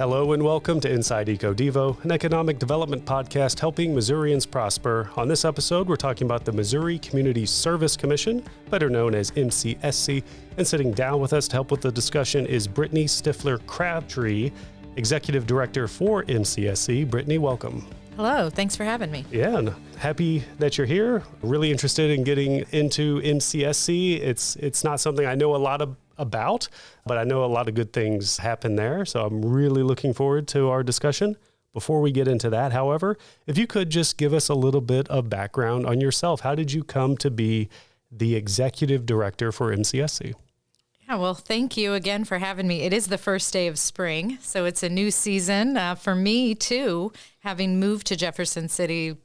Hello and welcome to Inside EcoDevo, an economic development podcast helping Missourians prosper. On this episode, we're talking about the Missouri Community Service Commission, better known as MCSC. And sitting down with us to help with the discussion is Brittany Crabtree, Executive Director for MCSC. Brittany, welcome. Hello, thanks for having me. Yeah, and happy that you're here. Really interested in getting into MCSC. It's not something I know a lot about, but I know a lot of good things happen there. So I'm really looking forward to our discussion. Before we get into that, however, if you could just give us a little bit of background on yourself. How did you come to be the Executive Director for MCSC? Yeah, well, thank you again for having me. It is the first day of spring, so it's a new season for me too, having moved to Jefferson City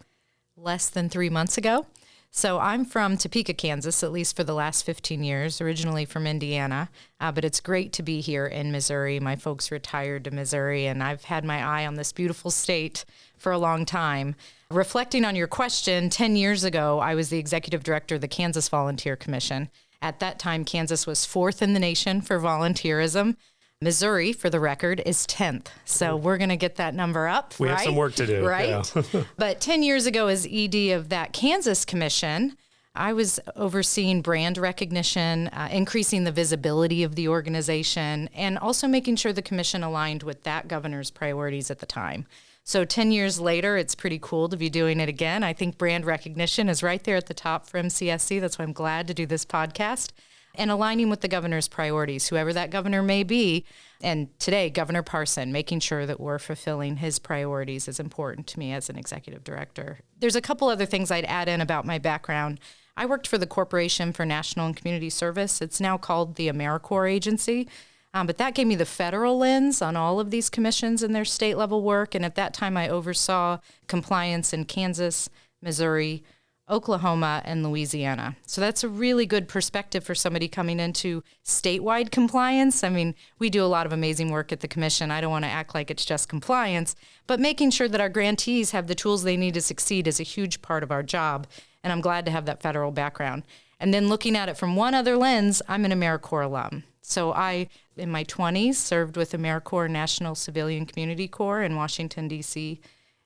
less than 3 months ago. So I'm from Topeka, Kansas, at least for the last 15 years, originally from Indiana, but it's great to be here in Missouri. My folks retired to Missouri, and I've had my eye on this beautiful state for a long time. Reflecting on your question, 10 years ago, I was the executive director of the Kansas Volunteer Commission. At that time, Kansas was 4th in the nation for volunteerism. Missouri, for the record, is 10th. So we're going to get that number up, We have some work to do. Right? Yeah. But 10 years ago, as ED of that Kansas commission, I was overseeing brand recognition, increasing the visibility of the organization, and also making sure the commission aligned with that governor's priorities at the time. So 10 years later, it's pretty cool to be doing it again. I think brand recognition is right there at the top for MCSC. That's why I'm glad to do this podcast. And aligning with the governor's priorities, whoever that governor may be. And today, Governor Parson, making sure that we're fulfilling his priorities is important to me as an executive director. There's a couple other things I'd add in about my background. I worked for the Corporation for National and Community Service. It's now called the AmeriCorps agency. But that gave me the federal lens on all of these commissions and their state level work. And at that time, I oversaw compliance in Kansas, Missouri, Oklahoma, and Louisiana. So that's a really good perspective for somebody coming into statewide compliance. I mean, we do a lot of amazing work at the commission. I don't want to act like it's just compliance, but making sure that our grantees have the tools they need to succeed is a huge part of our job. And I'm glad to have that federal background. And then looking at it from one other lens, I'm an AmeriCorps alum. So I, in my 20s, served with AmeriCorps National Civilian Community Corps in Washington, D.C.,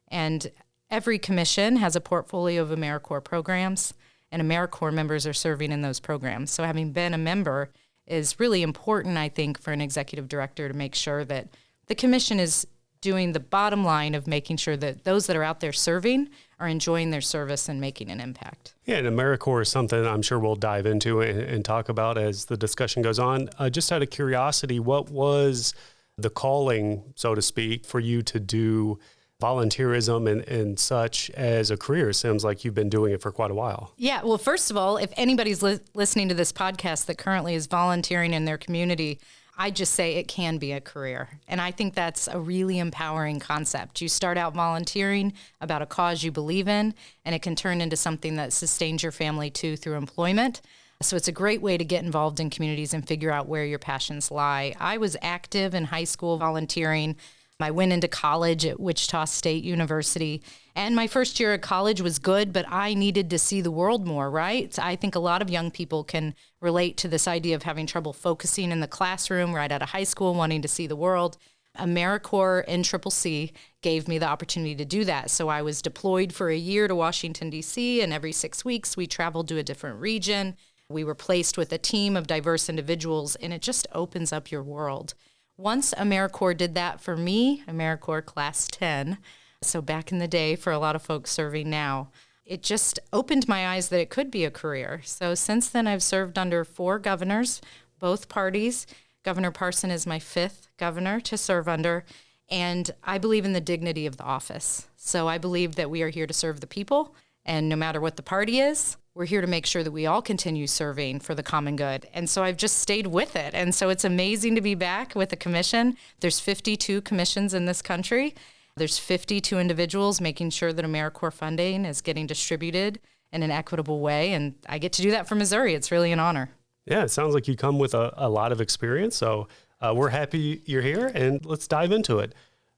and every commission has a portfolio of AmeriCorps programs, and AmeriCorps members are serving in those programs. So having been a member is really important, I think, for an executive director to make sure that the commission is doing the bottom line of making sure that those that are out there serving are enjoying their service and making an impact. Yeah, and AmeriCorps is something I'm sure we'll dive into and talk about as the discussion goes on. Just out of curiosity, what was the calling, so to speak, for you to do volunteerism and such as a career? It sounds like you've been doing it for quite a while. Yeah, well, first of all, if anybody's listening to this podcast that currently is volunteering in their community, I just say it can be a career. And I think that's a really empowering concept. You start out volunteering about a cause you believe in, and it can turn into something that sustains your family too through employment. So it's a great way to get involved in communities and figure out where your passions lie. I was active in high school volunteering. I went into college at Wichita State University, and my first year at college was good, but I needed to see the world more, right? I think a lot of young people can relate to this idea of having trouble focusing in the classroom right out of high school, wanting to see the world. AmeriCorps NCCC gave me the opportunity to do that. So I was deployed for a year to Washington, D.C., and every 6 weeks we traveled to a different region. We were placed with a team of diverse individuals, and it just opens up your world. Once AmeriCorps did that for me, AmeriCorps Class 10, so back in the day for a lot of folks serving now, it just opened my eyes that it could be a career. So since then, I've served under 4 governors, both parties. Governor Parson is my 5th governor to serve under, and I believe in the dignity of the office. So I believe that we are here to serve the people, and no matter what the party is, we're here to make sure that we all continue serving for the common good. And so I've just stayed with it. And so it's amazing to be back with the commission. There's 52 commissions in this country. There's 52 individuals making sure that AmeriCorps funding is getting distributed in an equitable way. And I get to do that for Missouri. It's really an honor. Yeah, it sounds like you come with a lot of experience. So we're happy you're here, and let's dive into it.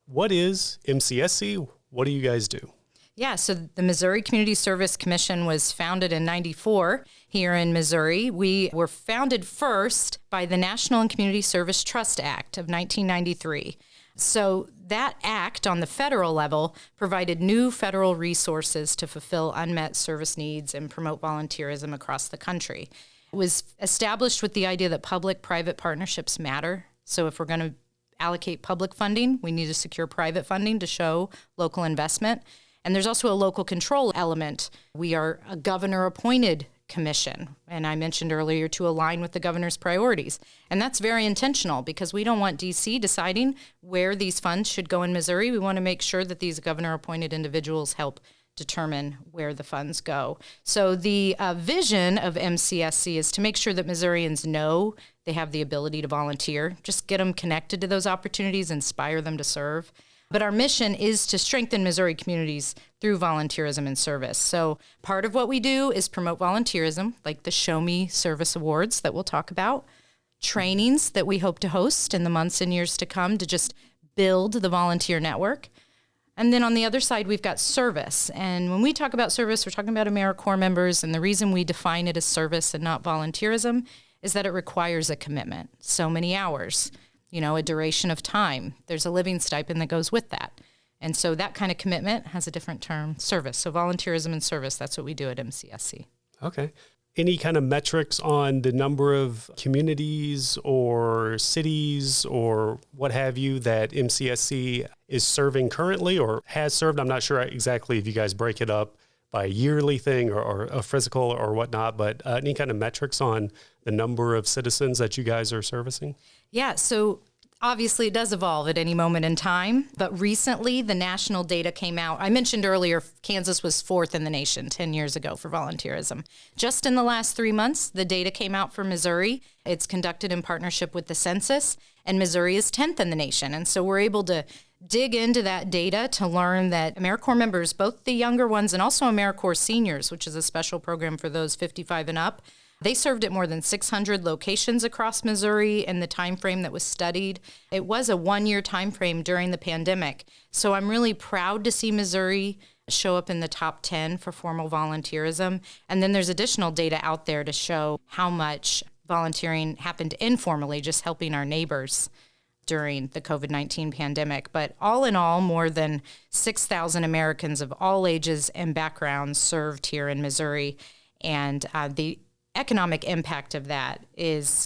What is MCSC? What do you guys do? Yeah, so the Missouri Community Service Commission was founded in '94 here in Missouri. We were founded first by the National and Community Service Trust Act of 1993. So that act on the federal level provided new federal resources to fulfill unmet service needs and promote volunteerism across the country. It was established with the idea that public-private partnerships matter. So if we're going to allocate public funding, we need to secure private funding to show local investment. And there's also a local control element. We are a governor-appointed commission, and I mentioned earlier, to align with the governor's priorities. And that's very intentional because we don't want DC deciding where these funds should go in Missouri. We want to make sure that these governor-appointed individuals help determine where the funds go. So the vision of MCSC is to make sure that Missourians know they have the ability to volunteer, just get them connected to those opportunities, inspire them to serve. But our mission is to strengthen Missouri communities through volunteerism and service. So part of what we do is promote volunteerism, like the Show Me Service Awards that we'll talk about, trainings that we hope to host in the months and years to come to just build the volunteer network. And then on the other side, we've got service. And when we talk about service, we're talking about AmeriCorps members. And the reason we define it as service and not volunteerism is that it requires a commitment. So many hours, a duration of time. There's a living stipend that goes with that. And so that kind of commitment has a different term, service. So volunteerism and service, that's what we do at MCSC. Okay. Any kind of metrics on the number of communities or cities or what have you that MCSC is serving currently or has served? I'm not sure exactly if you guys break it up by a yearly thing or a physical or whatnot, but any kind of metrics on the number of citizens that you guys are servicing? Yeah, so obviously it does evolve at any moment in time, but recently the national data came out. I mentioned earlier, Kansas was 4th in the nation 10 years ago for volunteerism. Just in the last 3 months, the data came out for Missouri. It's conducted in partnership with the census, and Missouri is 10th in the nation. And so we're able to dig into that data to learn that AmeriCorps members, both the younger ones and also AmeriCorps seniors, which is a special program for those 55 and up, they served at more than 600 locations across Missouri in the time frame that was studied. It was a one-year time frame during the pandemic. So I'm really proud to see Missouri show up in the top 10 for formal volunteerism. And then there's additional data out there to show how much volunteering happened informally, just helping our neighbors during the COVID-19 pandemic. But all in all, more than 6,000 Americans of all ages and backgrounds served here in Missouri. And the economic impact of that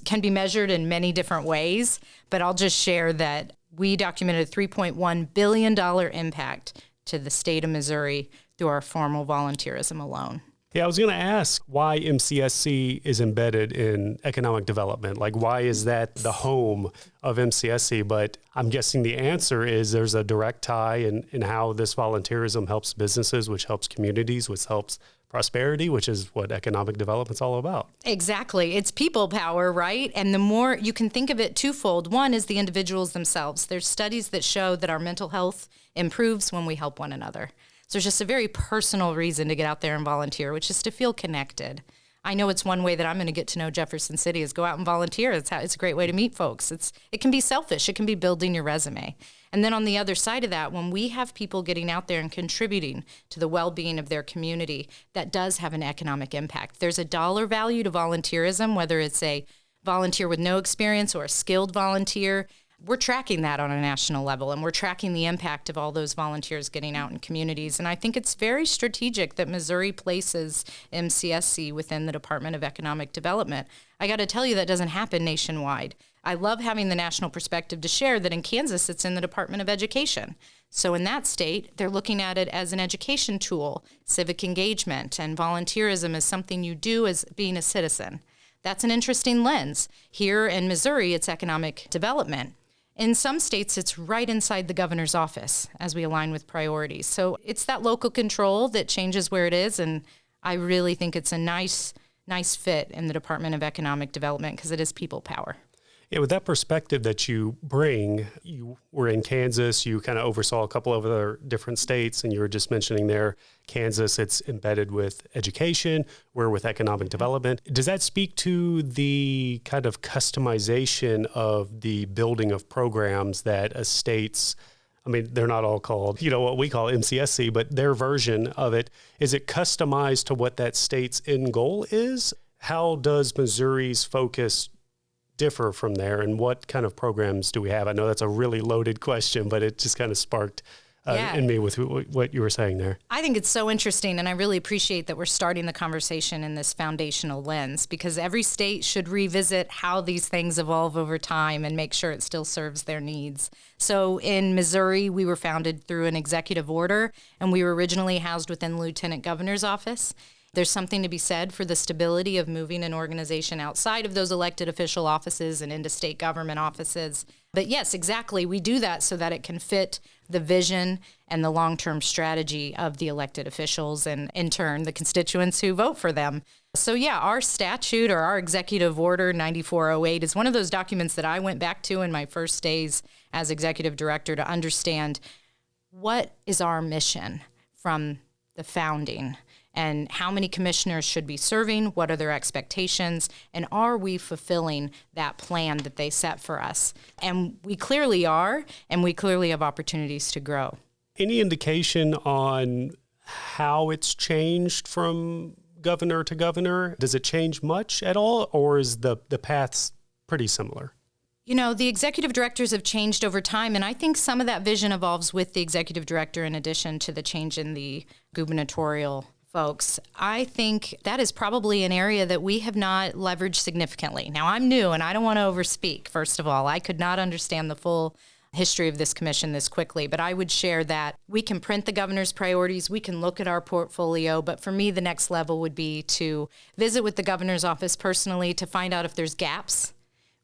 can be measured in many different ways, but I'll just share that we documented a $3.1 billion impact to the state of Missouri through our formal volunteerism alone. Yeah, I was going to ask why MCSC is embedded in economic development. Like, why is that the home of MCSC? But I'm guessing the answer is there's a direct tie in how this volunteerism helps businesses, which helps communities, which helps prosperity, which is what economic development's all about. Exactly. It's people power, right? And the more you can think of it twofold. One is the individuals themselves. There's studies that show that our mental health improves when we help one another. So there's just a very personal reason to get out there and volunteer, which is to feel connected. I know it's one way that I'm going to get to know Jefferson City is go out and volunteer. It's a great way to meet folks. It can be selfish. It can be building your resume. And then on the other side of that, when we have people getting out there and contributing to the well-being of their community, that does have an economic impact. There's a dollar value to volunteerism, whether it's a volunteer with no experience or a skilled volunteer. We're tracking that on a national level, and we're tracking the impact of all those volunteers getting out in communities. And I think it's very strategic that Missouri places MCSC within the Department of Economic Development. I got to tell you, that doesn't happen nationwide. I love having the national perspective to share that in Kansas, it's in the Department of Education. So in that state, they're looking at it as an education tool, civic engagement, and volunteerism is something you do as being a citizen. That's an interesting lens. Here in Missouri, it's economic development. In some states, it's right inside the governor's office as we align with priorities. So it's that local control that changes where it is, and I really think it's a nice fit in the Department of Economic Development because it is people power. Yeah, with that perspective that you bring, you were in Kansas, you kind of oversaw a couple of other different states, and you were just mentioning there, Kansas, it's embedded with education, we're with economic development. Does that speak to the kind of customization of the building of programs that a state's, I mean, they're not all called, what we call MCSC, but their version of it, is it customized to what that state's end goal is? How does Missouri's focus differ from there, and what kind of programs do we have? I know that's a really loaded question, but it just kind of sparked in me with what you were saying there. I think it's so interesting, and I really appreciate that we're starting the conversation in this foundational lens, because every state should revisit how these things evolve over time and make sure it still serves their needs. So in Missouri, we were founded through an executive order, and we were originally housed within the Lieutenant Governor's office. There's something to be said for the stability of moving an organization outside of those elected official offices and into state government offices. But yes, exactly. We do that so that it can fit the vision and the long-term strategy of the elected officials and, in turn, the constituents who vote for them. So yeah, our statute or our executive order 9408 is one of those documents that I went back to in my first days as executive director to understand what is our mission from the founding. And how many commissioners should be serving, what are their expectations, and are we fulfilling that plan that they set for us? And we clearly are, and we clearly have opportunities to grow. Any indication on how it's changed from governor to governor? Does it change much at all, or is the paths pretty similar? You know, the executive directors have changed over time, and I think some of that vision evolves with the executive director in addition to the change in the gubernatorial folks. I think that is probably an area that we have not leveraged significantly. Now, I'm new, and I don't want to overspeak, first of all. I could not understand the full history of this commission this quickly, but I would share that we can print the governor's priorities, we can look at our portfolio, but for me, the next level would be to visit with the governor's office personally to find out if there's gaps,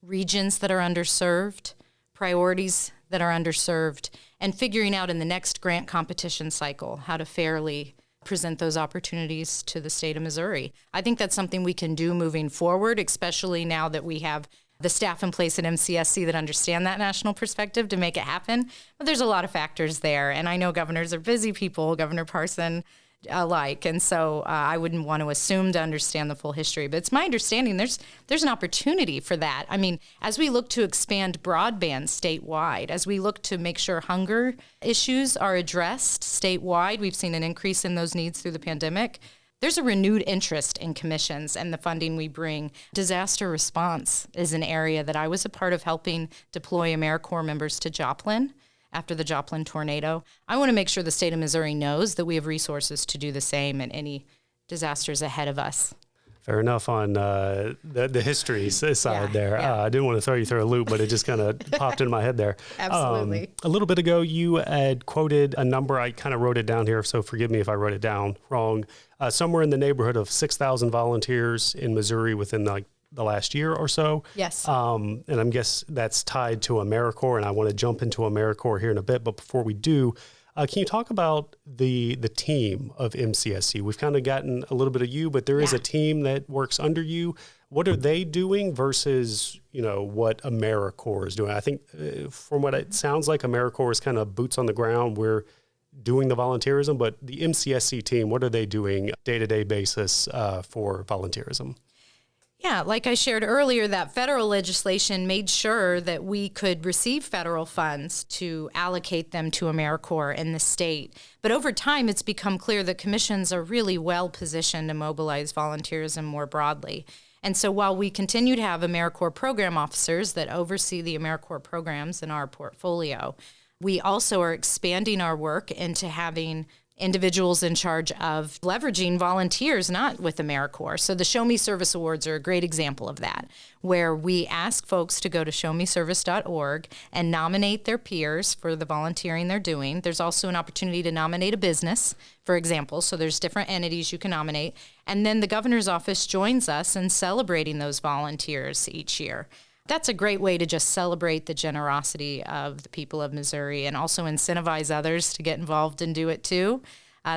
regions that are underserved, priorities that are underserved, and figuring out in the next grant competition cycle how to fairly present those opportunities to the state of Missouri. I think that's something we can do moving forward, especially now that we have the staff in place at MCSC that understand that national perspective to make it happen. But there's a lot of factors there, and I know governors are busy people, Governor Parson alike, and so I wouldn't want to assume to understand the full history. But it's my understanding there's an opportunity for that. I mean, as we look to expand broadband statewide, as we look to make sure hunger issues are addressed statewide, we've seen an increase in those needs through the pandemic. There's a renewed interest in commissions and the funding we bring. Disaster response is an area that I was a part of helping deploy AmeriCorps members to Joplin after the Joplin tornado. I want to make sure the state of Missouri knows that we have resources to do the same in any disasters ahead of us. Fair enough on the history side there. Yeah. I didn't want to throw you through a loop, but it just kind of popped in my head there. Absolutely. A little bit ago, you had quoted a number. I kind of wrote it down here, so forgive me if I wrote it down wrong. Somewhere in the neighborhood of 6,000 volunteers in Missouri within the last year or so. Yes. And I guess that's tied to AmeriCorps, and I want to jump into AmeriCorps here in a bit. But before we do, can you talk about the team of MCSC? We've kind of gotten a little bit of you, but there is a team that works under you. What are they doing versus, what AmeriCorps is doing? I think from what it sounds like, AmeriCorps is kind of boots on the ground. We're doing the volunteerism, but the MCSC team, what are they doing day-to-day basis for volunteerism? Yeah, like I shared earlier, that federal legislation made sure that we could receive federal funds to allocate them to AmeriCorps in the state. But over time, it's become clear that commissions are really well positioned to mobilize volunteerism more broadly. And so while we continue to have AmeriCorps program officers that oversee the AmeriCorps programs in our portfolio, we also are expanding our work into having individuals in charge of leveraging volunteers, not with AmeriCorps. So the Show Me Service Awards are a great example of that, where we ask folks to go to showmeservice.org and nominate their peers for the volunteering they're doing. There's also an opportunity to nominate a business, for example. So there's different entities you can nominate. And then the governor's office joins us in celebrating those volunteers each year. That's a great way to just celebrate the generosity of the people of Missouri and also incentivize others to get involved and do it too.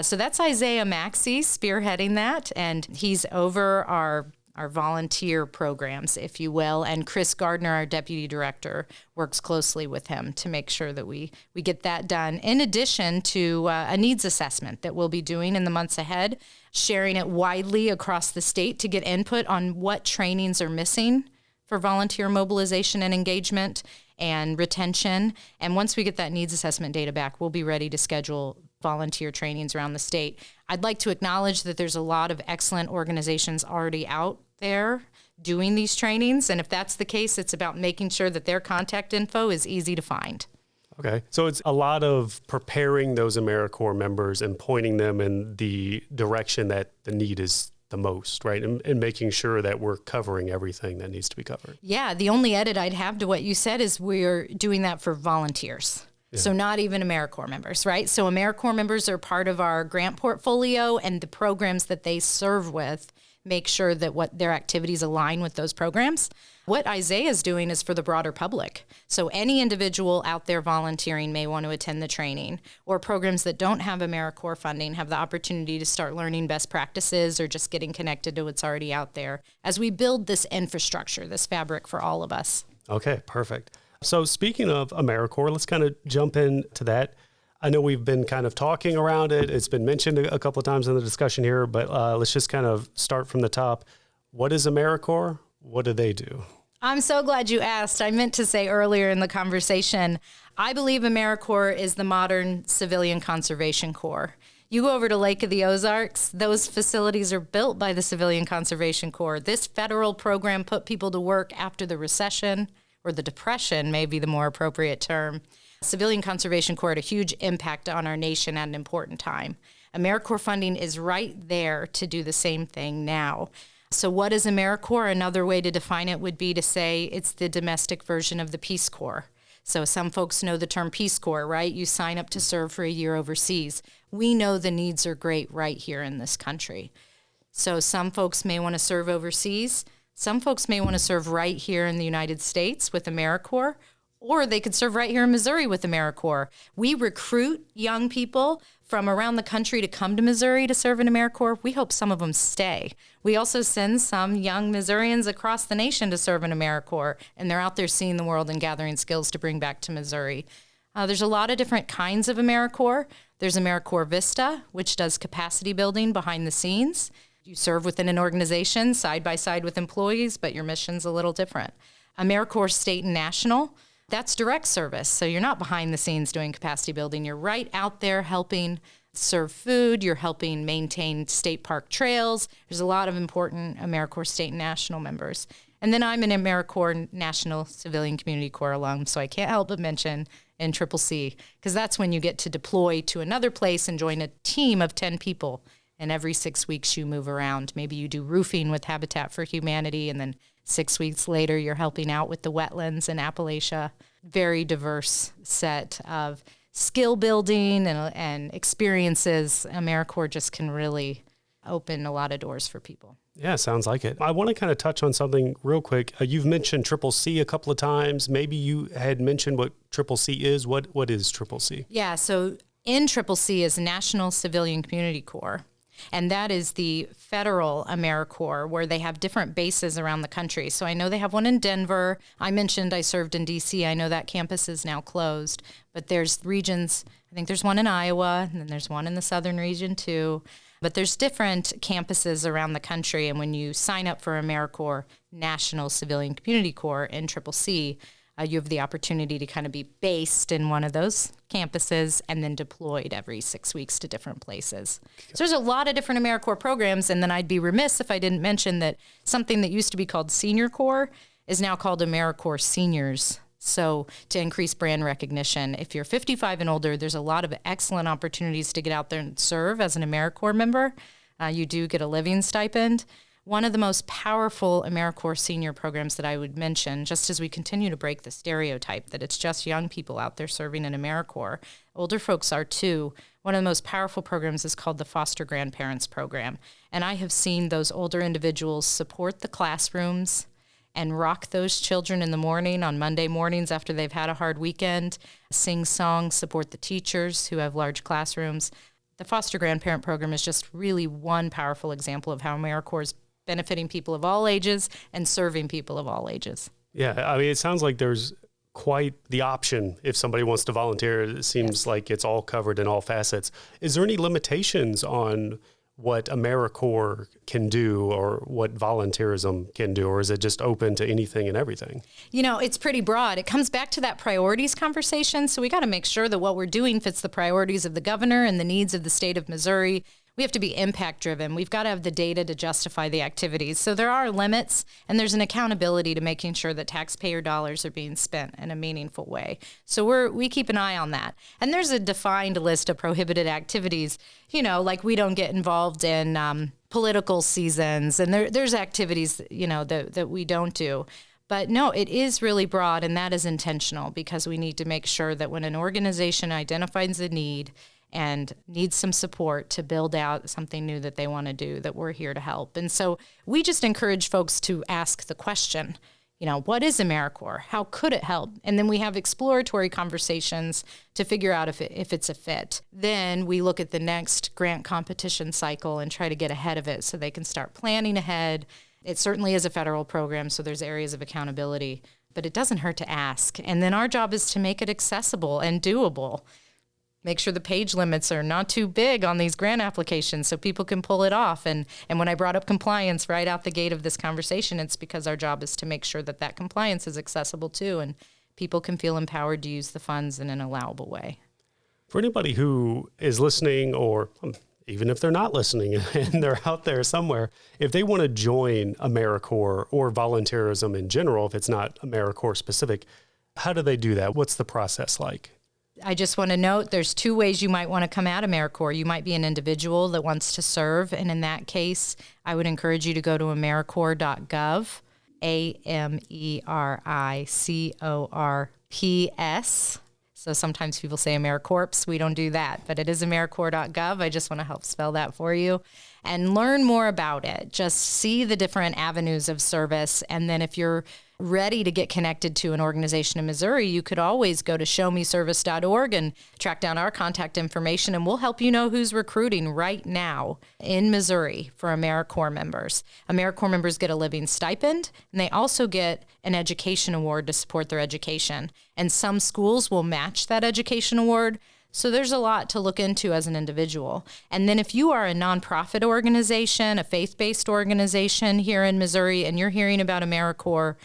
So that's Isaiah Maxey spearheading that, and he's over our volunteer programs, if you will, and Chris Gardner, our deputy director, works closely with him to make sure that we get that done, in addition to a needs assessment that we'll be doing in the months ahead, sharing it widely across the state to get input on what trainings are missing for volunteer mobilization and engagement and retention. And once we get that needs assessment data back, we'll be ready to schedule volunteer trainings around the state. I'd like to acknowledge that there's a lot of excellent organizations already out there doing these trainings. And if that's the case, it's about making sure that their contact info is easy to find. Okay. So it's a lot of preparing those AmeriCorps members and pointing them in the direction that the need is the most, right? And making sure that we're covering everything that needs to be covered. Yeah. The only edit I'd have to what you said is we're doing that for volunteers. Yeah. So not even AmeriCorps members, right? So AmeriCorps members are part of our grant portfolio, and the programs that they serve with make sure that what their activities align with those programs. What Isaiah is doing is for the broader public. So any individual out there volunteering may want to attend the training, or programs that don't have AmeriCorps funding have the opportunity to start learning best practices or just getting connected to what's already out there as we build this infrastructure, this fabric for all of us. Okay, perfect. So speaking of AmeriCorps, let's kind of jump into that. I know we've been kind of talking around it. It's been mentioned a couple of times in the discussion here, but let's just kind of start from the top. What is AmeriCorps? What do they do? I'm so glad you asked. I meant to say earlier in the conversation, I believe AmeriCorps is the modern civilian conservation corps. You go over to Lake of the Ozarks, those facilities are built by the Civilian Conservation Corps. This federal program put people to work after the recession, or the Depression may be the more appropriate term. Civilian Conservation Corps had a huge impact on our nation at an important time. AmeriCorps funding is right there to do the same thing now. So what is AmeriCorps? Another way to define it would be to say it's the domestic version of the Peace Corps. So some folks know the term Peace Corps, right? You sign up to serve for a year overseas. We know the needs are great right here in this country. So some folks may want to serve overseas. Some folks may want to serve right here in the United States with AmeriCorps, or they could serve right here in Missouri with AmeriCorps. We recruit young people from around the country to come to Missouri to serve in AmeriCorps. We hope some of them stay. We also send some young Missourians across the nation to serve in AmeriCorps, and they're out there seeing the world and gathering skills to bring back to Missouri. There's a lot of different kinds of AmeriCorps. There's AmeriCorps Vista, which does capacity building behind the scenes. You serve within an organization side by side with employees, but your mission's a little different. AmeriCorps State and National, that's direct service. So you're not behind the scenes doing capacity building. You're right out there helping serve food. You're helping maintain state park trails. There's a lot of important AmeriCorps State and National members. And then I'm an AmeriCorps National Civilian Community Corps alum, so I can't help but mention NCCC, because that's when you get to deploy to another place and join a team of 10 people. And every 6 weeks you move around. Maybe you do roofing with Habitat for Humanity, and then 6 weeks later you're helping out with the wetlands in Appalachia. Very diverse set of skill building and experiences. AmeriCorps just can really open a lot of doors for people. Yeah, sounds like it. I want to kind of touch on something real quick. You've mentioned CCC a couple of times. Maybe you had mentioned what CCC is. What is CCC? Yeah, so NCCC is National Civilian Community Corps. And that is the federal AmeriCorps, where they have different bases around the country. So I know they have one in Denver. I mentioned I served in D.C. I know that campus is now closed. But there's regions, I think there's one in Iowa, and then there's one in the southern region too. But there's different campuses around the country. And when you sign up for AmeriCorps National Civilian Community Corps, NCCC, you have the opportunity to kind of be based in one of those campuses and then deployed every 6 weeks to different places. So there's a lot of different AmeriCorps programs, and then I'd be remiss if I didn't mention that something that used to be called Senior Corps is now called AmeriCorps Seniors. So to increase brand recognition, if you're 55 and older, there's a lot of excellent opportunities to get out there and serve as an AmeriCorps member. You do get a living stipend. One of the most powerful AmeriCorps senior programs that I would mention, just as we continue to break the stereotype that it's just young people out there serving in AmeriCorps, older folks are too. One of the most powerful programs is called the Foster Grandparents Program. And I have seen those older individuals support the classrooms and rock those children in the morning on Monday mornings after they've had a hard weekend, sing songs, support the teachers who have large classrooms. The Foster Grandparent Program is just really one powerful example of how AmeriCorps is benefiting people of all ages and serving people of all ages. Yeah, I mean, it sounds like there's quite the option if somebody wants to volunteer. It seems like it's all covered in all facets. Is there any limitations on what AmeriCorps can do or what volunteerism can do, or is it just open to anything and everything? You know, it's pretty broad. It comes back to that priorities conversation. So we got to make sure that what we're doing fits the priorities of the governor and the needs of the state of Missouri. we have to be impact driven. We've got to have the data to justify the activities. So there are limits, and there's an accountability to making sure that taxpayer dollars are being spent in a meaningful way. So we keep an eye on that. And there's a defined list of prohibited activities, like we don't get involved in political seasons, and there's activities, that we don't do. But no, it is really broad, and that is intentional because we need to make sure that when an organization identifies a need and needs some support to build out something new that they want to do, that we're here to help. And so we just encourage folks to ask the question, what is AmeriCorps? How could it help? And then we have exploratory conversations to figure out if it's a fit. Then we look at the next grant competition cycle and try to get ahead of it so they can start planning ahead. It certainly is a federal program, so there's areas of accountability, but it doesn't hurt to ask. And then our job is to make it accessible and doable. Make sure the page limits are not too big on these grant applications so people can pull it off. And when I brought up compliance right out the gate of this conversation, it's because our job is to make sure that compliance is accessible too, and people can feel empowered to use the funds in an allowable way. For anybody who is listening, or even if they're not listening and they're out there somewhere, if they want to join AmeriCorps or volunteerism in general, if it's not AmeriCorps specific, how do they do that? What's the process like? I just want to note there's two ways you might want to come at AmeriCorps. You might be an individual that wants to serve, and in that case, I would encourage you to go to AmeriCorps.gov, AmeriCorps. So sometimes people say AmeriCorps. We don't do that, but it is AmeriCorps.gov. I just want to help spell that for you and learn more about it. Just see the different avenues of service, and then if you're ready to get connected to an organization in Missouri, you could always go to showmeservice.org and track down our contact information, and we'll help you know who's recruiting right now in Missouri for AmeriCorps members. AmeriCorps members get a living stipend, and they also get an education award to support their education. And some schools will match that education award. So there's a lot to look into as an individual. And then if you are a nonprofit organization, a faith-based organization here in Missouri, and you're hearing about AmeriCorps,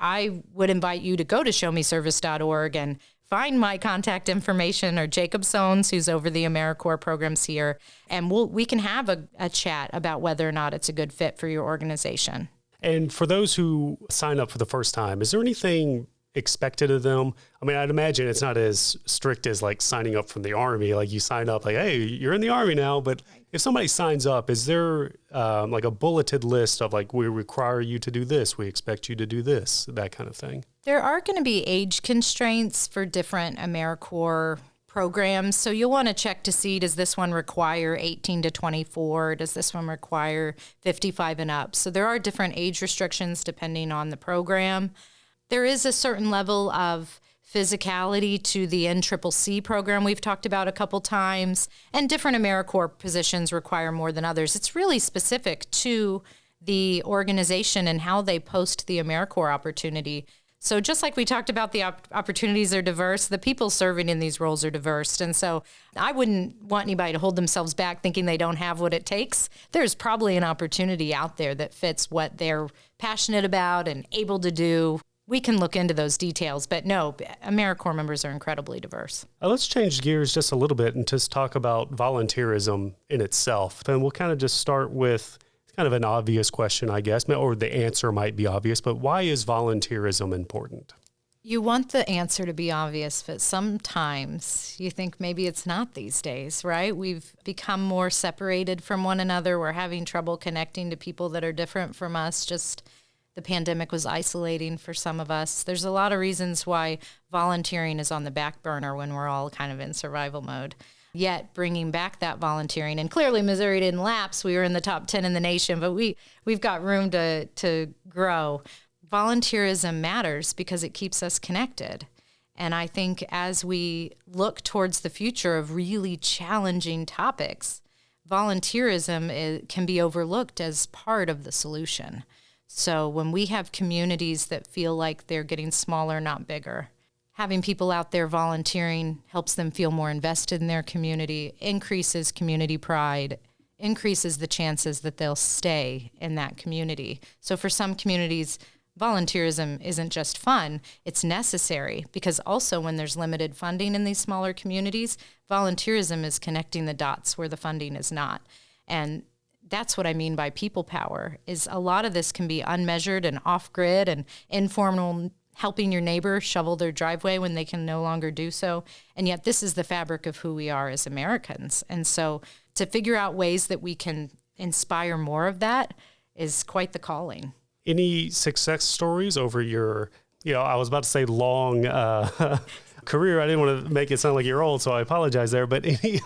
I would invite you to go to showmeservice.org and find my contact information, or Jacob Sones, who's over the AmeriCorps programs here, and we can have a chat about whether or not it's a good fit for your organization. And for those who sign up for the first time, is there anything expected of them? I mean, I'd imagine it's not as strict as like signing up from the Army. Like you sign up like, hey, you're in the Army now. But if somebody signs up, is there like a bulleted list of like, we require you to do this, we expect you to do this, that kind of thing? There are going to be age constraints for different AmeriCorps programs. So you'll want to check to see, does this one require 18 to 24? Does this one require 55 and up? So there are different age restrictions depending on the program. There is a certain level of physicality to the NCCC program we've talked about a couple times, and different AmeriCorps positions require more than others. It's really specific to the organization and how they post the AmeriCorps opportunity. So just like we talked about, the opportunities are diverse, the people serving in these roles are diverse. And so I wouldn't want anybody to hold themselves back thinking they don't have what it takes. There's probably an opportunity out there that fits what they're passionate about and able to do. We can look into those details, but no, AmeriCorps members are incredibly diverse. Let's change gears just a little bit and just talk about volunteerism in itself. And we'll kind of just start with kind of an obvious question, I guess, or the answer might be obvious, but why is volunteerism important? You want the answer to be obvious, but sometimes you think maybe it's not these days, right? We've become more separated from one another. We're having trouble connecting to people that are different from us. Just the pandemic was isolating for some of us. There's a lot of reasons why volunteering is on the back burner when we're all kind of in survival mode. Yet bringing back that volunteering, and clearly Missouri didn't lapse. We were in the top 10 in the nation, but we've got room to grow. Volunteerism matters because it keeps us connected. And I think as we look towards the future of really challenging topics, volunteerism can be overlooked as part of the solution. So when we have communities that feel like they're getting smaller, not bigger, having people out there volunteering helps them feel more invested in their community, increases community pride, increases the chances that they'll stay in that community. So for some communities, volunteerism isn't just fun, it's necessary, because also when there's limited funding in these smaller communities, volunteerism is connecting the dots where the funding is not. And that's what I mean by people power, is a lot of this can be unmeasured and off-grid and informal, helping your neighbor shovel their driveway when they can no longer do so. And yet this is the fabric of who we are as Americans. And so to figure out ways that we can inspire more of that is quite the calling. Any success stories over your, I was about to say long career. I didn't want to make it sound like you're old, so I apologize there. But any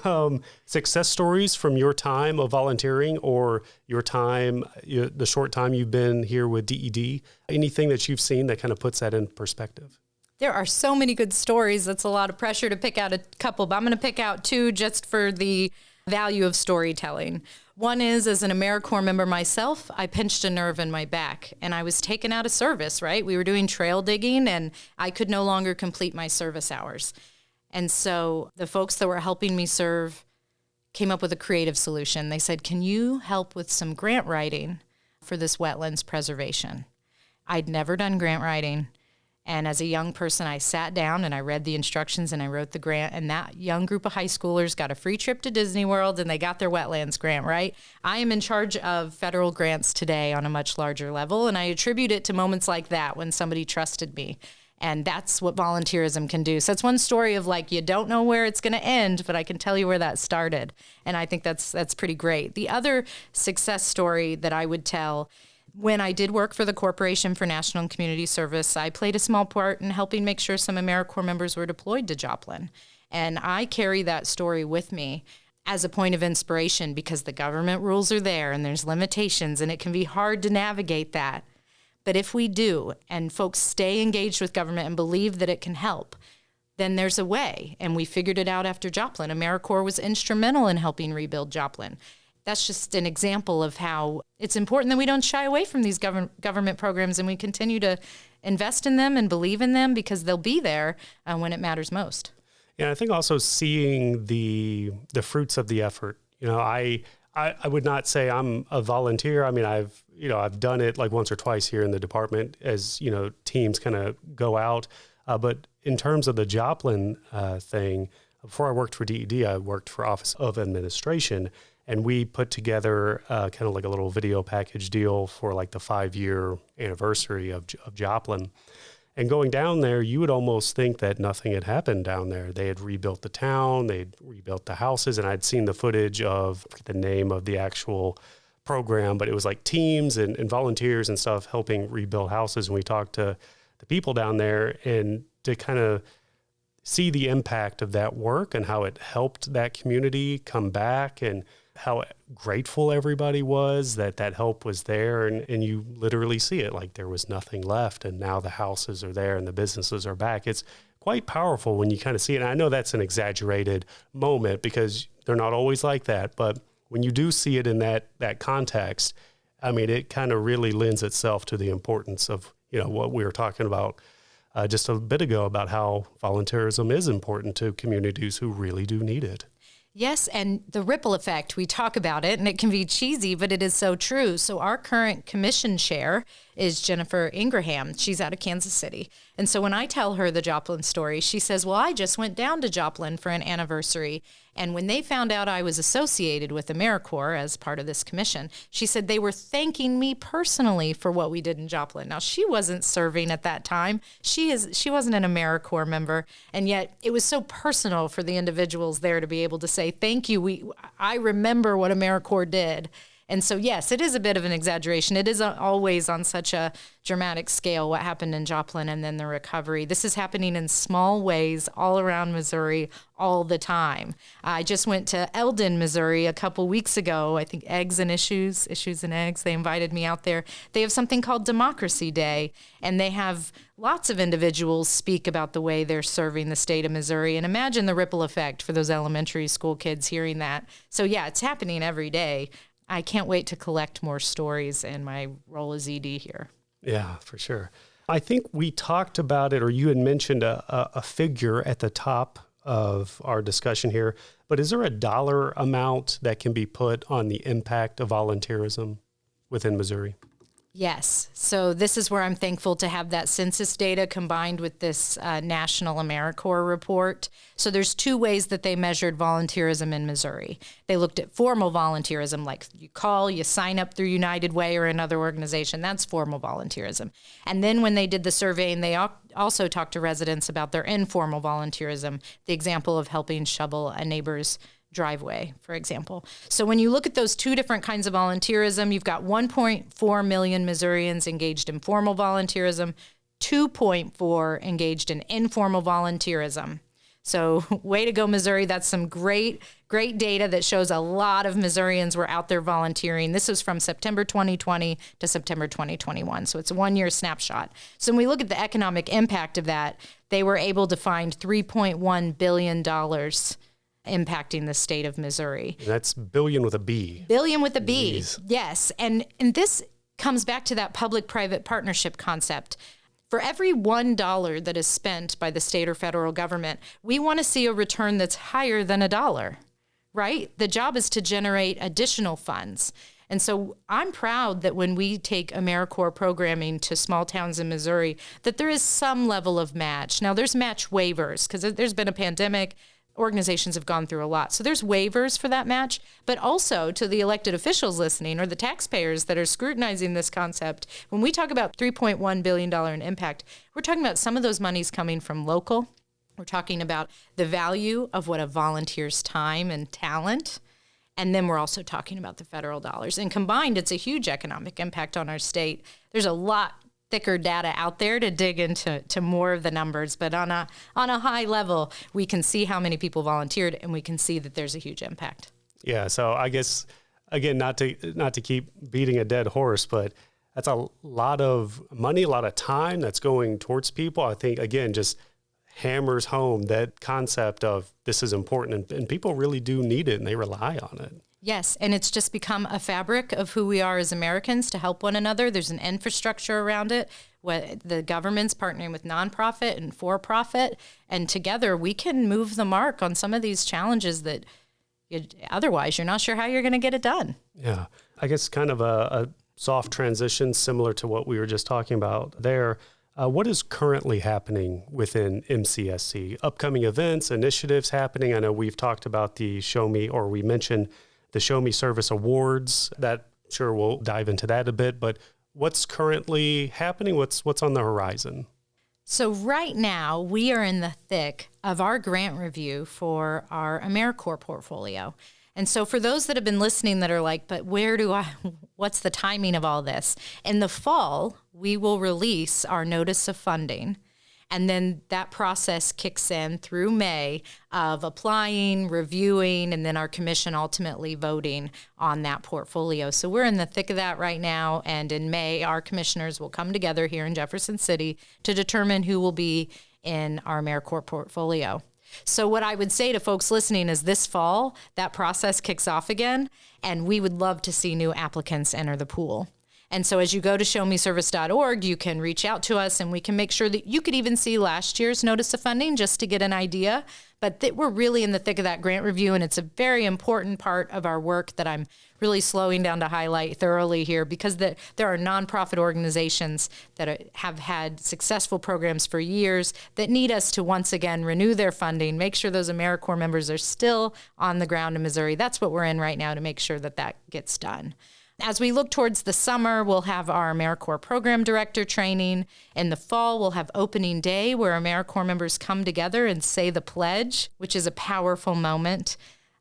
success stories from your time of volunteering or your time, the short time you've been here with DED, anything that you've seen that kind of puts that in perspective? There are so many good stories. That's a lot of pressure to pick out a couple, but I'm going to pick out two just for the value of storytelling. One is, as an AmeriCorps member myself, I pinched a nerve in my back and I was taken out of service, right? We were doing trail digging and I could no longer complete my service hours. And so the folks that were helping me serve came up with a creative solution. They said, can you help with some grant writing for this wetlands preservation? I'd never done grant writing. And as a young person, I sat down and I read the instructions and I wrote the grant. And that young group of high schoolers got a free trip to Disney World and they got their wetlands grant, right? I am in charge of federal grants today on a much larger level. And I attribute it to moments like that when somebody trusted me. And that's what volunteerism can do. So it's one story of like, you don't know where it's going to end, but I can tell you where that started. And I think that's pretty great. The other success story that I would tell, when I did work for the Corporation for National and Community Service, I played a small part in helping make sure some AmeriCorps members were deployed to Joplin. And I carry that story with me as a point of inspiration because the government rules are there and there's limitations and it can be hard to navigate that. But if we do, and folks stay engaged with government and believe that it can help, then there's a way. And we figured it out after Joplin. AmeriCorps was instrumental in helping rebuild Joplin. That's just an example of how it's important that we don't shy away from these government programs and we continue to invest in them and believe in them because they'll be there when it matters most. Yeah, I think also seeing the fruits of the effort. I would not say I'm a volunteer. I mean, I've done it like once or twice here in the department as, teams kind of go out. But in terms of the Joplin thing, before I worked for DED, I worked for Office of Administration. And we put together kind of like a little video package deal for like the 5-year anniversary of Joplin. And going down there, you would almost think that nothing had happened down there. They had rebuilt the town, they'd rebuilt the houses, and I'd seen the footage of the name of the actual program, but it was like teams and volunteers and stuff helping rebuild houses. And we talked to the people down there and to kind of see the impact of that work and how it helped that community come back and how grateful everybody was that help was there. And you literally see it, like there was nothing left. And now the houses are there and the businesses are back. It's quite powerful when you kind of see it. And I know that's an exaggerated moment because they're not always like that. But when you do see it in that context, I mean, it kind of really lends itself to the importance of, what we were talking about just a bit ago about how volunteerism is important to communities who really do need it. Yes, and the ripple effect, we talk about it, and it can be cheesy, but it is so true. So our current commission chair is Jennifer Ingraham. She's out of Kansas City. And so when I tell her the Joplin story, she says, well, I just went down to Joplin for an anniversary. And when they found out I was associated with AmeriCorps as part of this commission, she said they were thanking me personally for what we did in Joplin. Now, she wasn't serving at that time. She wasn't an AmeriCorps member. And yet it was so personal for the individuals there to be able to say, thank you. I remember what AmeriCorps did. And so, yes, it is a bit of an exaggeration. It isn't always on such a dramatic scale what happened in Joplin and then the recovery. This is happening in small ways all around Missouri all the time. I just went to Eldon, Missouri a couple weeks ago. I think Eggs and Issues and Eggs. They invited me out there. They have something called Democracy Day, and they have lots of individuals speak about the way they're serving the state of Missouri. And imagine the ripple effect for those elementary school kids hearing that. So, yeah, it's happening every day. I can't wait to collect more stories in my role as ED here. Yeah, for sure. I think we talked about it, or you had mentioned a figure at the top of our discussion here, but is there a dollar amount that can be put on the impact of volunteerism within Missouri? Yes. So this is where I'm thankful to have that census data combined with this national AmeriCorps report. So there's two ways that they measured volunteerism in Missouri. They looked at formal volunteerism, like you call, you sign up through United Way or another organization. That's formal volunteerism. And then when they did the survey, and they also talked to residents about their informal volunteerism, the example of helping shovel a neighbor's driveway, for example. So when you look at those two different kinds of volunteerism, you've got 1.4 million Missourians engaged in formal volunteerism, 2.4 engaged in informal volunteerism. So way to go, Missouri. That's some great data that shows a lot of Missourians were out there volunteering. This is from September 2020 to September 2021. So it's a 1-year snapshot. So when we look at the economic impact of that, they were able to find $3.1 billion impacting the state of Missouri. That's billion with a B. Billion with a B, Jeez. yes. And this comes back to that public-private partnership concept. For every $1 that is spent by the state or federal government, we want to see a return that's higher than $1, right? The job is to generate additional funds. And so I'm proud that when we take AmeriCorps programming to small towns in Missouri, that there is some level of match. Now, there's match waivers because there's been a pandemic. Organizations have gone through a lot. So there's waivers for that match, but also to the elected officials listening or the taxpayers that are scrutinizing this concept, when we talk about $3.1 billion in impact, we're talking about some of those monies coming from local. We're talking about the value of what a volunteer's time and talent. And then we're also talking about the federal dollars. And combined, it's a huge economic impact on our state. There's a lot thicker data out there to dig into more of the numbers, but on a high level, we can see how many people volunteered, and we can see that there's a huge impact. Yeah, so I guess again, not to keep beating a dead horse, but that's a lot of money, a lot of time that's going towards people. I think again, just hammers home that concept of this is important, and people really do need it, and they rely on it. Yes, and it's just become a fabric of who we are as Americans to help one another. There's an infrastructure around it. The government's partnering with nonprofit and for-profit, and together we can move the mark on some of these challenges that otherwise you're not sure how you're going to get it done. Yeah, I guess kind of a soft transition similar to what we were just talking about there. What is currently happening within MCSC? Upcoming events, initiatives happening? I know we've talked about we mentioned the Show Me Service Awards. That sure we'll dive into that a bit, but what's currently happening? What's on the horizon? So right now we are in the thick of our grant review for our AmeriCorps portfolio. And so for those that have been listening that are like, but what's the timing of all this? In the fall, we will release our notice of funding. And then that process kicks in through May of applying, reviewing, and then our commission ultimately voting on that portfolio. So we're in the thick of that right now. And in May, our commissioners will come together here in Jefferson City to determine who will be in our AmeriCorps portfolio. So what I would say to folks listening is this fall, that process kicks off again, and we would love to see new applicants enter the pool. And so as you go to showmeservice.org, you can reach out to us, and we can make sure that you could even see last year's notice of funding just to get an idea. But we're really in the thick of that grant review, and it's a very important part of our work that I'm really slowing down to highlight thoroughly here, because there are nonprofit organizations that have had successful programs for years that need us to once again renew their funding, make sure those AmeriCorps members are still on the ground in Missouri. That's what we're in right now to make sure that gets done. As we look towards the summer, we'll have our AmeriCorps program director training. In the fall, we'll have opening day where AmeriCorps members come together and say the pledge, which is a powerful moment.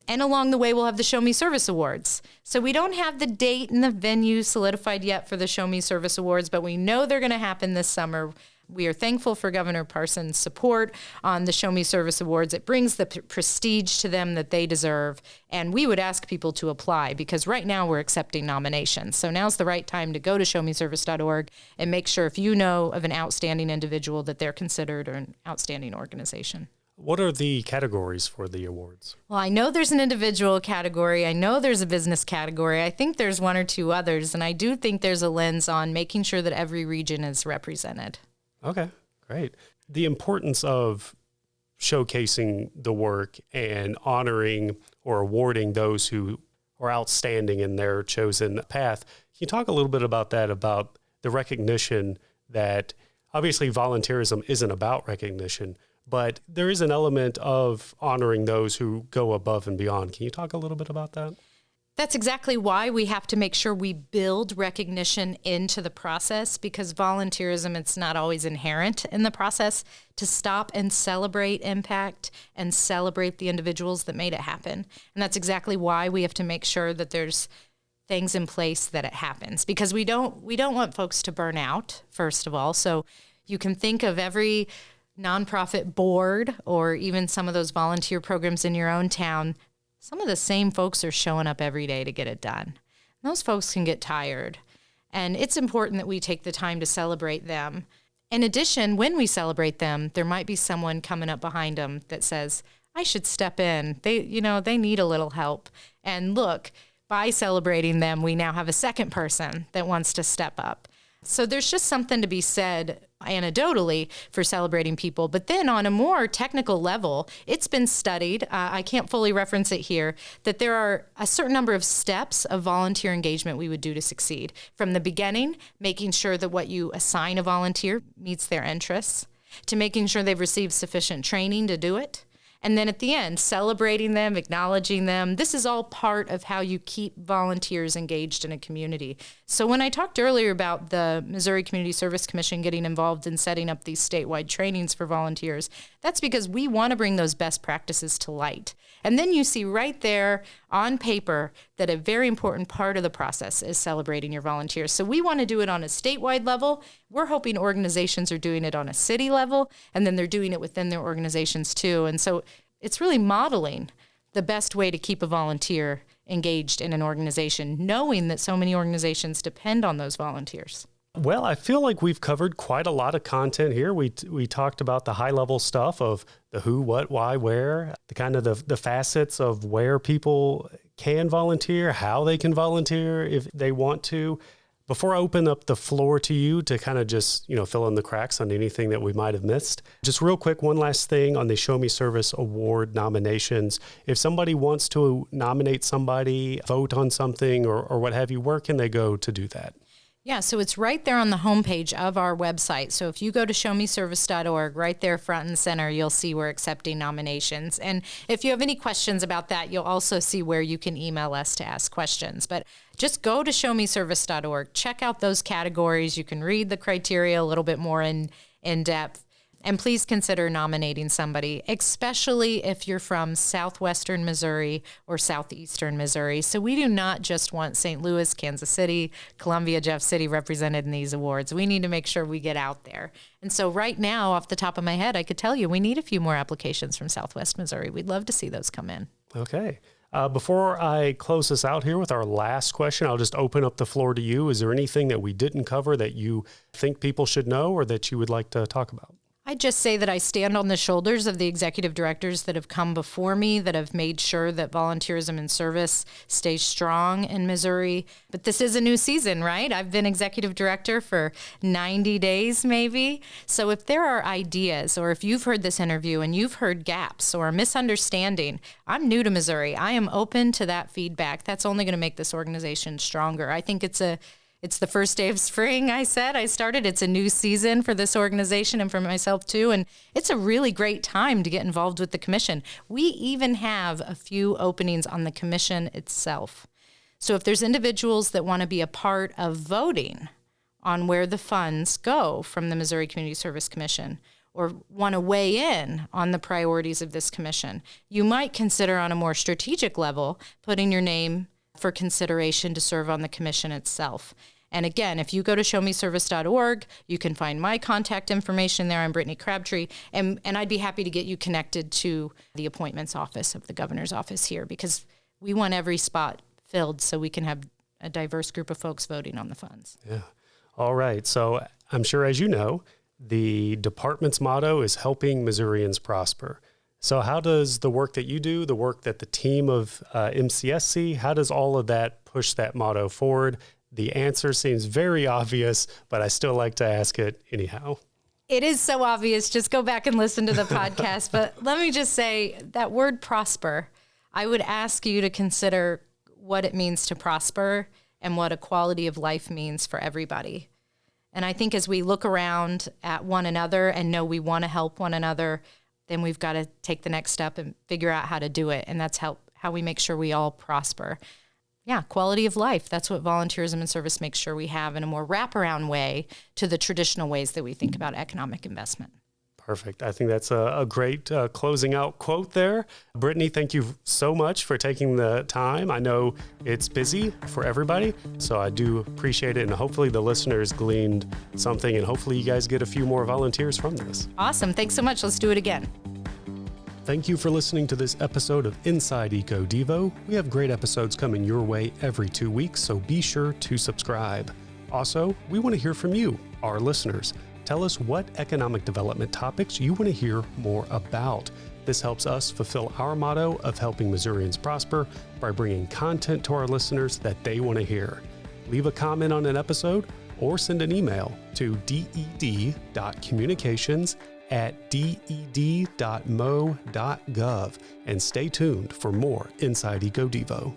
And along the way, we'll have the Show Me Service Awards. So we don't have the date and the venue solidified yet for the Show Me Service Awards, but we know they're going to happen this summer. We are thankful for Governor Parsons' support on the Show Me Service Awards. It brings the prestige to them that they deserve. And we would ask people to apply, because right now we're accepting nominations. So now's the right time to go to showmeservice.org and make sure if you know of an outstanding individual that they're considered an outstanding organization. What are the categories for the awards? Well, I know there's an individual category. I know there's a business category. I think there's one or two others. And I do think there's a lens on making sure that every region is represented. Okay, great. The importance of showcasing the work and honoring or awarding those who are outstanding in their chosen path. Can you talk a little bit about that, about the recognition that obviously volunteerism isn't about recognition, but there is an element of honoring those who go above and beyond. Can you talk a little bit about that? That's exactly why we have to make sure we build recognition into the process, because volunteerism, it's not always inherent in the process to stop and celebrate impact and celebrate the individuals that made it happen. And that's exactly why we have to make sure that there's things in place that it happens, because we don't want folks to burn out, first of all. So you can think of every nonprofit board or even some of those volunteer programs in your own town. Some of the same folks are showing up every day to get it done. And those folks can get tired. And it's important that we take the time to celebrate them. In addition, when we celebrate them, there might be someone coming up behind them that says, I should step in. They need a little help. And look, by celebrating them, we now have a second person that wants to step up. So there's just something to be said anecdotally for celebrating people. But then on a more technical level, it's been studied, I can't fully reference it here, that there are a certain number of steps of volunteer engagement we would do to succeed. From the beginning, making sure that what you assign a volunteer meets their interests, to making sure they've received sufficient training to do it. And then at the end, celebrating them, acknowledging them. This is all part of how you keep volunteers engaged in a community. So when I talked earlier about the Missouri Community Service Commission getting involved in setting up these statewide trainings for volunteers, that's because we want to bring those best practices to light. And then you see right there on paper that a very important part of the process is celebrating your volunteers. So we want to do it on a statewide level. We're hoping organizations are doing it on a city level, and then they're doing it within their organizations too. And so it's really modeling the best way to keep a volunteer engaged in an organization, knowing that so many organizations depend on those volunteers. Well, I feel like we've covered quite a lot of content here. We talked about the high-level stuff of the who, what, why, where, the kind of the facets of where people can volunteer, how they can volunteer if they want to. Before I open up the floor to you to kind of just, fill in the cracks on anything that we might have missed, just real quick, one last thing on the Show Me Service Award nominations. If somebody wants to nominate somebody, vote on something or what have you, where can they go to do that? Yeah, so it's right there on the homepage of our website. So if you go to showmeservice.org, right there front and center, you'll see we're accepting nominations. And if you have any questions about that, you'll also see where you can email us to ask questions. But just go to showmeservice.org, check out those categories. You can read the criteria a little bit more in depth. And please consider nominating somebody, especially if you're from southwestern Missouri or southeastern Missouri. So we do not just want St. Louis, Kansas City, Columbia, Jeff City represented in these awards. We need to make sure we get out there. And so right now, off the top of my head, I could tell you we need a few more applications from Southwest Missouri. We'd love to see those come in. Okay. Before I close this out here with our last question, I'll just open up the floor to you. Is there anything that we didn't cover that you think people should know or that you would like to talk about? I'd just say that I stand on the shoulders of the executive directors that have come before me, that have made sure that volunteerism and service stays strong in Missouri. But this is a new season, right? I've been executive director for 90 days, maybe. So if there are ideas, or if you've heard this interview and you've heard gaps or a misunderstanding, I'm new to Missouri. I am open to that feedback. That's only going to make this organization stronger. I think it's the first day of spring, I started. It's a new season for this organization and for myself too. And it's a really great time to get involved with the commission. We even have a few openings on the commission itself. So if there's individuals that want to be a part of voting on where the funds go from the Missouri Community Service Commission, or want to weigh in on the priorities of this commission, you might consider on a more strategic level putting your name for consideration to serve on the commission itself. And again, if you go to showmeservice.org, you can find my contact information there. I'm Brittany Crabtree, and I'd be happy to get you connected to the appointments office of the governor's office here, because we want every spot filled so we can have a diverse group of folks voting on the funds. Yeah. All right. So I'm sure, as you know, the department's motto is helping Missourians prosper. So how does the work that you do, the work that the team of MCSC, how does all of that push that motto forward? The answer seems very obvious, but I still like to ask it anyhow. It is so obvious. Just go back and listen to the podcast. But let me just say that word prosper, I would ask you to consider what it means to prosper and what a quality of life means for everybody. And I think as we look around at one another and know we want to help one another, then we've got to take the next step and figure out how to do it. And that's how we make sure we all prosper. Yeah, quality of life. That's what volunteerism and service makes sure we have in a more wraparound way to the traditional ways that we think about economic investment. Perfect. I think that's a great closing out quote there. Brittany, thank you so much for taking the time. I know it's busy for everybody, so I do appreciate it. And hopefully the listeners gleaned something, and hopefully you guys get a few more volunteers from this. Awesome. Thanks so much. Let's do it again. Thank you for listening to this episode of Inside EcoDevo. We have great episodes coming your way every 2 weeks, so be sure to subscribe. Also, we want to hear from you, our listeners. Tell us what economic development topics you want to hear more about. This helps us fulfill our motto of helping Missourians prosper by bringing content to our listeners that they want to hear. Leave a comment on an episode or send an email to ded.communications@ded.mo.gov and stay tuned for more Inside EcoDevo.